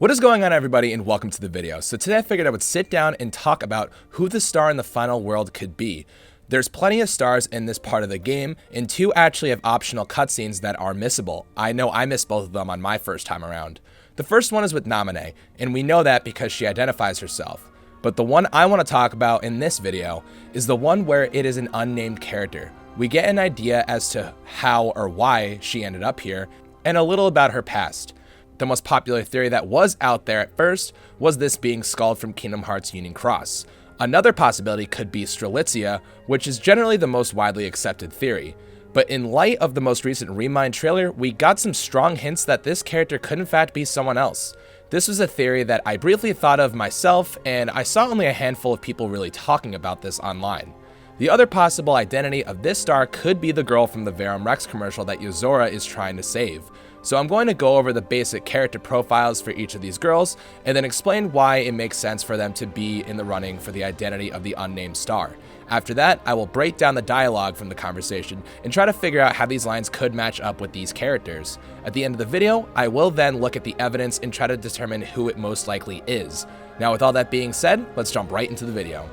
What is going on, everybody, and welcome to the video. So today I figured I would sit down and talk about who the star in the final world could be. There's plenty of stars in this part of the game, and two actually have optional cutscenes that are missable. I know I missed both of them on my first time around. The first one is with Namine, and we know that because she identifies herself. But the one I want to talk about in this video is the one where it is an unnamed character. We get an idea as to how or why she ended up here, and a little about her past. The most popular theory that was out there at first was this being Skald from Kingdom Hearts Union Cross. Another possibility could be Strelitzia, which is generally the most widely accepted theory. But in light of the most recent Remind trailer, we got some strong hints that this character could in fact be someone else. This was a theory that I briefly thought of myself, and I saw only a handful of people really talking about this online. The other possible identity of this star could be the girl from the Verum Rex commercial that Sora is trying to save. So I'm going to go over the basic character profiles for each of these girls, and then explain why it makes sense for them to be in the running for the identity of the unnamed star. After that, I will break down the dialogue from the conversation and try to figure out how these lines could match up with these characters. At the end of the video, I will then look at the evidence and try to determine who it most likely is. Now, with all that being said, let's jump right into the video.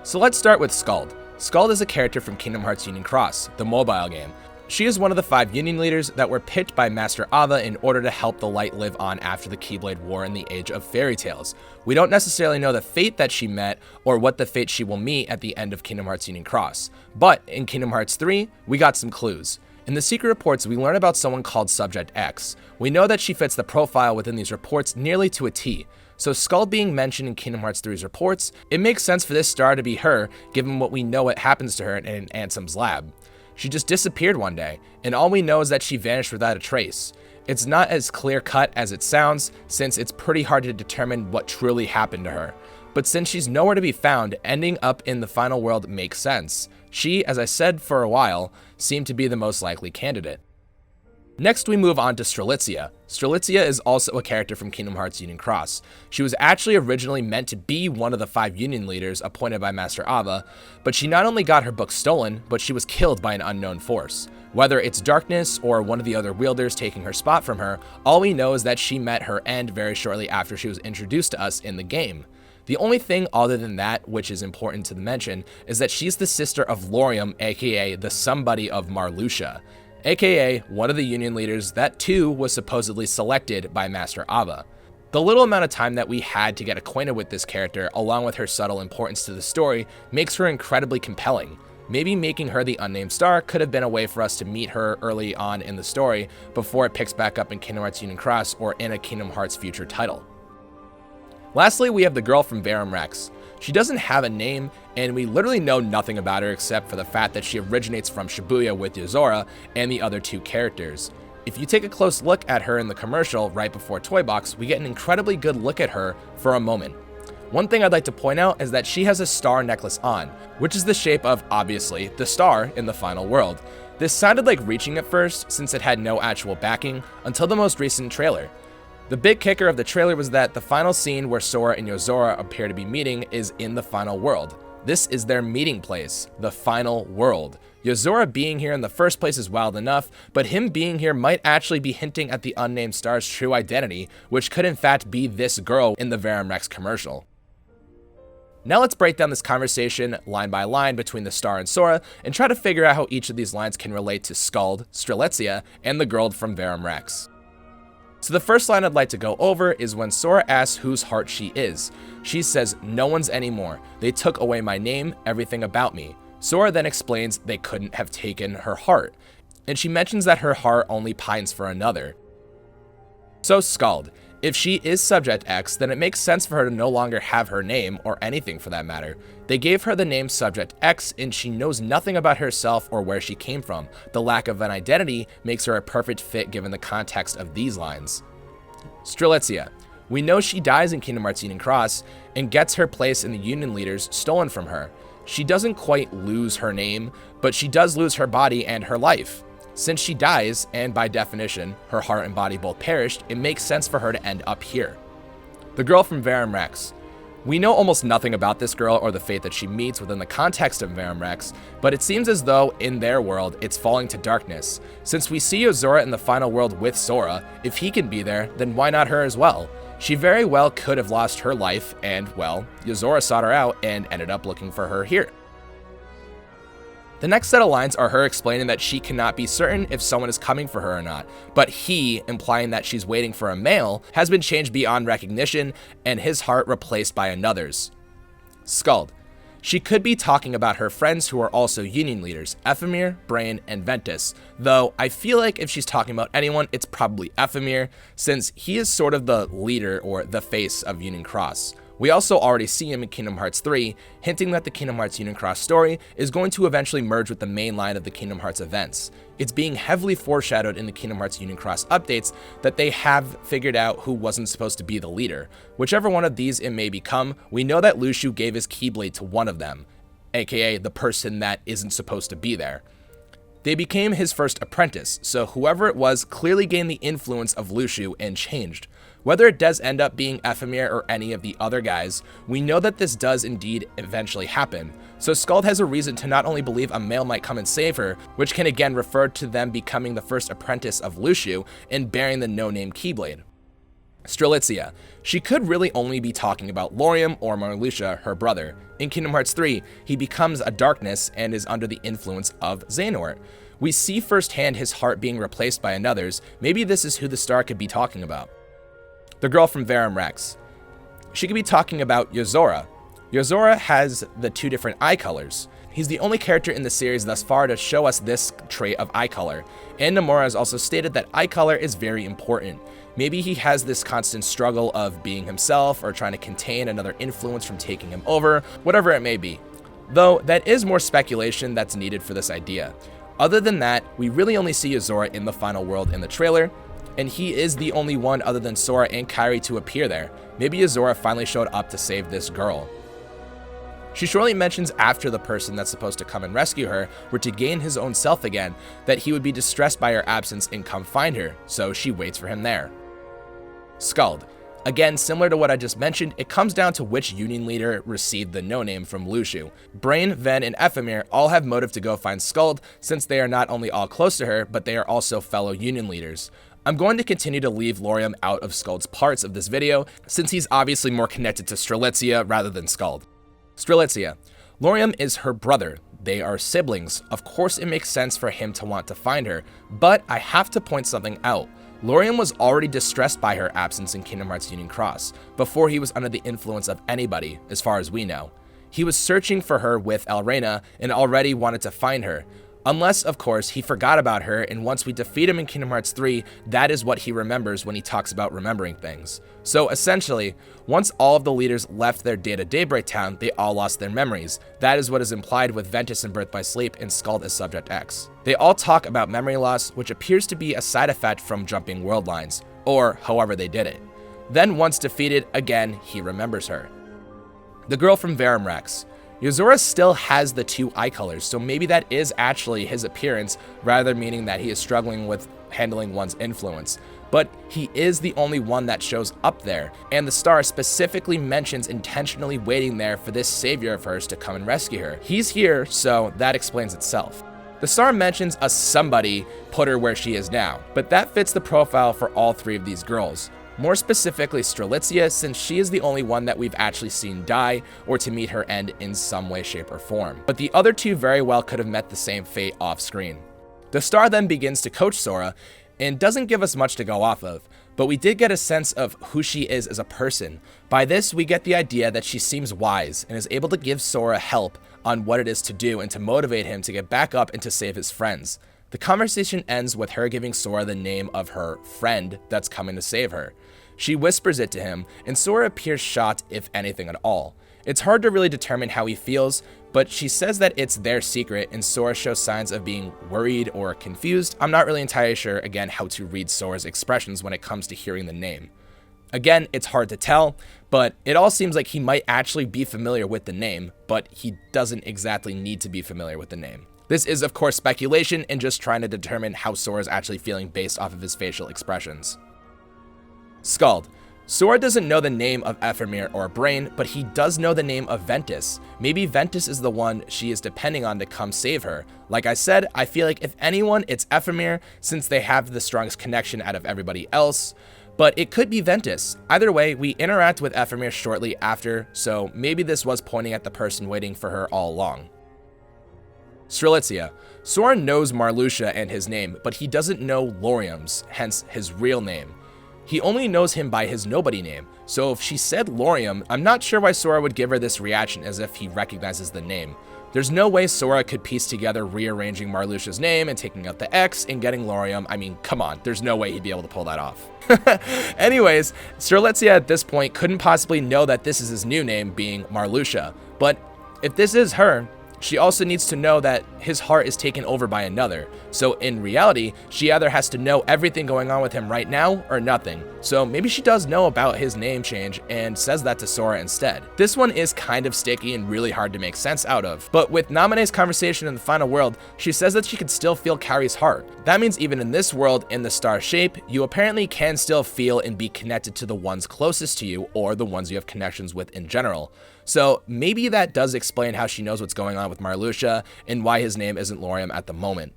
So let's start with Skald. Skald is a character from Kingdom Hearts Union Cross, the mobile game. She is one of the 5 Union leaders that were picked by Master Ava in order to help the light live on after the Keyblade War in the Age of Fairy Tales. We don't necessarily know the fate that she met or what the fate she will meet at the end of Kingdom Hearts Union Cross, but in Kingdom Hearts 3, we got some clues. In the secret reports, we learn about someone called Subject X. We know that she fits the profile within these reports nearly to a T. So Skald being mentioned in Kingdom Hearts 3's reports, it makes sense for this star to be her, given what we know what happens to her in Ansem's lab. She just disappeared one day, and all we know is that she vanished without a trace. It's not as clear-cut as it sounds, since it's pretty hard to determine what truly happened to her. But since she's nowhere to be found, ending up in the final world makes sense. She, as I said for a while, seemed to be the most likely candidate. Next, we move on to Strelitzia. Strelitzia is also a character from Kingdom Hearts Union Cross. She was actually originally meant to be one of the 5 Union leaders appointed by Master Ava, but she not only got her book stolen, but she was killed by an unknown force. Whether it's darkness or one of the other wielders taking her spot from her, all we know is that she met her end very shortly after she was introduced to us in the game. The only thing other than that, which is important to mention, is that she's the sister of Lauriam, aka the somebody of Marluxia, aka one of the Union leaders that too was supposedly selected by Master Ava. The little amount of time that we had to get acquainted with this character, along with her subtle importance to the story, makes her incredibly compelling. Maybe making her the unnamed star could have been a way for us to meet her early on in the story before it picks back up in Kingdom Hearts Union Cross or in a Kingdom Hearts future title. Lastly, we have the girl from Verum Rex. She doesn't have a name, and we literally know nothing about her except for the fact that she originates from Shibuya with Sora and the other 2 characters. If you take a close look at her in the commercial right before Toy Box, we get an incredibly good look at her for a moment. One thing I'd like to point out is that she has a star necklace on, which is the shape of, obviously, the star in the final world. This sounded like reaching at first, since it had no actual backing, until the most recent trailer. The big kicker of the trailer was that the final scene where Sora and Sora appear to be meeting is in the final world. This is their meeting place, the final world. Sora being here in the first place is wild enough, but him being here might actually be hinting at the unnamed star's true identity, which could in fact be this girl in the Verum Rex commercial. Now let's break down this conversation line by line between the star and Sora and try to figure out how each of these lines can relate to Skald, Strelitzia, and the girl from Verum Rex. So the first line I'd like to go over is when Sora asks whose heart she is. She says, "No one's anymore. They took away my name, everything about me." Sora then explains they couldn't have taken her heart, and she mentions that her heart only pines for another. So Skald, if she is Subject X, then it makes sense for her to no longer have her name, or anything for that matter. They gave her the name Subject X, and she knows nothing about herself or where she came from. The lack of an identity makes her a perfect fit given the context of these lines. Strelitzia. We know she dies in Kingdom Hearts Union Cross, and gets her place in the Union leaders stolen from her. She doesn't quite lose her name, but she does lose her body and her life. Since she dies, and by definition, her heart and body both perished, it makes sense for her to end up here. The girl from Verum Rex. We know almost nothing about this girl or the fate that she meets within the context of Verum Rex, but it seems as though in their world it's falling to darkness. Since we see Yozora in the final world with Sora, if he can be there, then why not her as well? She very well could have lost her life, and well, Yozora sought her out and ended up looking for her here. The next set of lines are her explaining that she cannot be certain if someone is coming for her or not, but he, implying that she's waiting for a male, has been changed beyond recognition and his heart replaced by another's. Scald. She could be talking about her friends who are also Union leaders, Ephemere, Brain, and Ventus, though I feel like if she's talking about anyone, it's probably Ephemere, since he is sort of the leader or the face of Union Cross. We also already see him in Kingdom Hearts 3, hinting that the Kingdom Hearts Union Cross story is going to eventually merge with the main line of the Kingdom Hearts events. It's being heavily foreshadowed in the Kingdom Hearts Union Cross updates that they have figured out who wasn't supposed to be the leader. Whichever one of these it may become, we know that Lushu gave his Keyblade to one of them, aka the person that isn't supposed to be there. They became his first apprentice, so whoever it was clearly gained the influence of Lushu and changed. Whether it does end up being Ephemere or any of the other guys, we know that this does indeed eventually happen. So Skuld has a reason to not only believe a male might come and save her, which can again refer to them becoming the first apprentice of Lushu and bearing the no-name Keyblade. Strelitzia. She could really only be talking about Lauriam or Marluxia, her brother. In Kingdom Hearts 3, he becomes a darkness and is under the influence of Xehanort. We see firsthand his heart being replaced by another's. Maybe this is who the star could be talking about. The girl from Verum Rex. She could be talking about Yozora. Yozora has the two different eye colors. He's the only character in the series thus far to show us this trait of eye color, and Nomura has also stated that eye color is very important. Maybe he has this constant struggle of being himself or trying to contain another influence from taking him over, whatever it may be. Though that is more speculation that's needed for this idea. Other than that, we really only see Yozora in the final world in the trailer, and he is the only one other than Sora and Kairi to appear there. Maybe Yozora finally showed up to save this girl. She shortly mentions after the person that's supposed to come and rescue her were to gain his own self again, that he would be distressed by her absence and come find her, so she waits for him there. Skuld. Again, similar to what I just mentioned, it comes down to which Union leader received the no-name from Lushu. Brain, Ven, and Ephemere all have motive to go find Skuld, since they are not only all close to her, but they are also fellow Union leaders. I'm going to continue to leave Lauriam out of Skuld's parts of this video, since he's obviously more connected to Strelitzia rather than Skuld. Strelitzia. Lauriam is her brother. They are siblings. Of course it makes sense for him to want to find her, but I have to point something out. Lauriam was already distressed by her absence in Kingdom Hearts Union Cross, before he was under the influence of anybody, as far as we know. He was searching for her with Elrena and already wanted to find her. Unless, of course, he forgot about her, and once we defeat him in Kingdom Hearts 3, that is what he remembers when he talks about remembering things. So essentially, once all of the leaders left their Data Daybreak Town, they all lost their memories. That is what is implied with Ventus in Birth by Sleep and Skuld as Subject X. They all talk about memory loss, which appears to be a side effect from jumping world lines, or however they did it. Then once defeated, again, he remembers her. The girl from Verum Rex. Yozora still has the two eye colors, so maybe that is actually his appearance, rather meaning that he is struggling with handling one's influence. But he is the only one that shows up there, and the star specifically mentions intentionally waiting there for this savior of hers to come and rescue her. He's here, so that explains itself. The star mentions a somebody put her where she is now, but that fits the profile for all three of these girls. More specifically Strelitzia, since she is the only one that we've actually seen die or to meet her end in some way, shape, or form. But the other two very well could have met the same fate off screen. The star then begins to coach Sora and doesn't give us much to go off of, but we did get a sense of who she is as a person. By this, we get the idea that she seems wise and is able to give Sora help on what it is to do and to motivate him to get back up and to save his friends. The conversation ends with her giving Sora the name of her friend that's coming to save her. She whispers it to him, and Sora appears shocked, if anything at all. It's hard to really determine how he feels, but she says that it's their secret, and Sora shows signs of being worried or confused. I'm not really entirely sure, again, how to read Sora's expressions when it comes to hearing the name. Again, it's hard to tell, but it all seems like he might actually be familiar with the name, but he doesn't exactly need to be familiar with the name. This is, of course, speculation and just trying to determine how Sora is actually feeling based off of his facial expressions. Skuld. Sora doesn't know the name of Ephemer or Brain, but he does know the name of Ventus. Maybe Ventus is the one she is depending on to come save her. Like I said, I feel like if anyone, it's Ephemer, since they have the strongest connection out of everybody else. But it could be Ventus. Either way, we interact with Ephemer shortly after, so maybe this was pointing at the person waiting for her all along. Strelitzia. Sora knows Marluxia and his name, but he doesn't know Lauriam's, hence his real name. He only knows him by his nobody name, so if she said Lauriam, I'm not sure why Sora would give her this reaction as if he recognizes the name. There's no way Sora could piece together rearranging Marluxia's name and taking out the X and getting Lauriam. I mean, come on, there's no way he'd be able to pull that off. Anyways, Strelitzia at this point couldn't possibly know that this is his new name, being Marluxia. But if this is her, she also needs to know that his heart is taken over by another. So in reality, she either has to know everything going on with him right now or nothing. So maybe she does know about his name change and says that to Sora instead. This one is kind of sticky and really hard to make sense out of. But with Naminé's conversation in the final world, she says that she can still feel Kairi's heart. That means even in this world, in the star shape, you apparently can still feel and be connected to the ones closest to you or the ones you have connections with in general. So maybe that does explain how she knows what's going on with Marluxia and why his name isn't Lauriam at the moment.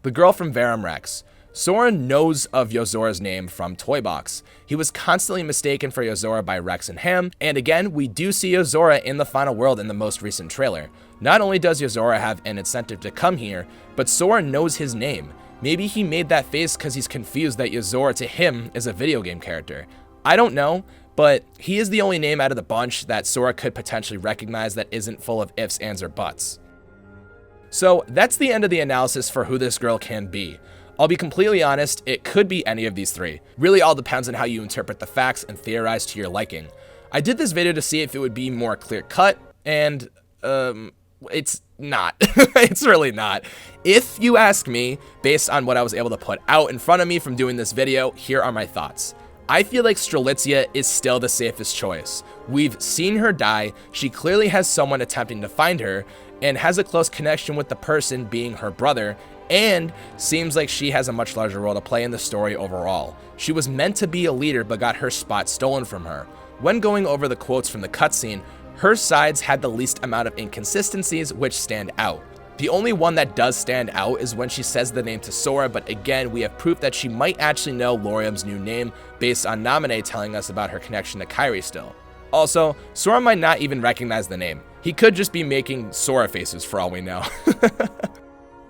The girl from Verum Rex. Sora knows of Yozora's name from Toy Box. He was constantly mistaken for Yozora by Rex and Ham, and again, we do see Yozora in the final world in the most recent trailer. Not only does Yozora have an incentive to come here, but Sora knows his name. Maybe he made that face because he's confused that Yozora to him is a video game character. I don't know, but he is the only name out of the bunch that Sora could potentially recognize that isn't full of ifs, ands, or buts. So that's the end of the analysis for who this girl can be. I'll be completely honest, it could be any of these three. Really all depends on how you interpret the facts and theorize to your liking. I did this video to see if it would be more clear cut, and it's not. It's really not. If you ask me, based on what I was able to put out in front of me from doing this video, here are my thoughts. I feel like Strelitzia is still the safest choice. We've seen her die, she clearly has someone attempting to find her, and has a close connection with the person being her brother, and seems like she has a much larger role to play in the story overall. She was meant to be a leader but got her spot stolen from her. When going over the quotes from the cutscene, her sides had the least amount of inconsistencies which stand out. The only one that does stand out is when she says the name to Sora, but again, we have proof that she might actually know Lauriam's new name based on Naminé telling us about her connection to Kairi still. Also, Sora might not even recognize the name. He could just be making Sora faces for all we know.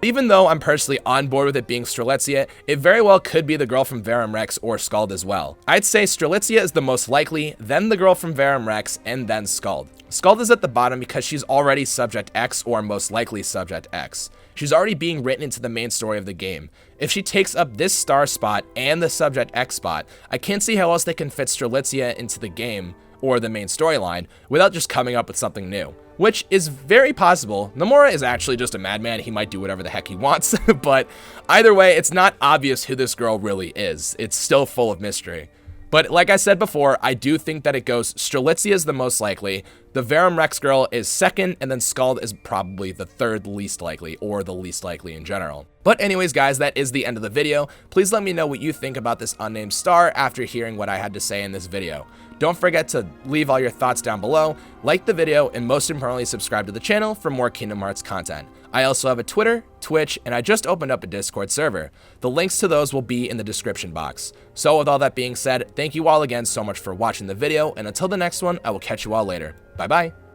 Even though I'm personally on board with it being Strelitzia, it very well could be the girl from Verum Rex or Skald as well. I'd say Strelitzia is the most likely, then the girl from Verum Rex, and then Skald. Skald is at the bottom because she's already Subject X or most likely Subject X. She's already being written into the main story of the game. If she takes up this star spot and the Subject X spot, I can't see how else they can fit Strelitzia into the game or the main storyline without just coming up with something new, which is very possible. Nomura is actually just a madman. He might do whatever the heck he wants, but either way, it's not obvious who this girl really is. It's still full of mystery. But like I said before, I do think that it goes Strelitzia is the most likely, the Verum Rex girl is second, and then Skald is probably the third least likely, or the least likely in general. But anyways, guys, that is the end of the video. Please let me know what you think about this unnamed star after hearing what I had to say in this video. Don't forget to leave all your thoughts down below, like the video, and most importantly, subscribe to the channel for more Kingdom Hearts content. I also have a Twitter, Twitch, and I just opened up a Discord server. The links to those will be in the description box. So with all that being said, thank you all again so much for watching the video, and until the next one, I will catch you all later. Bye bye.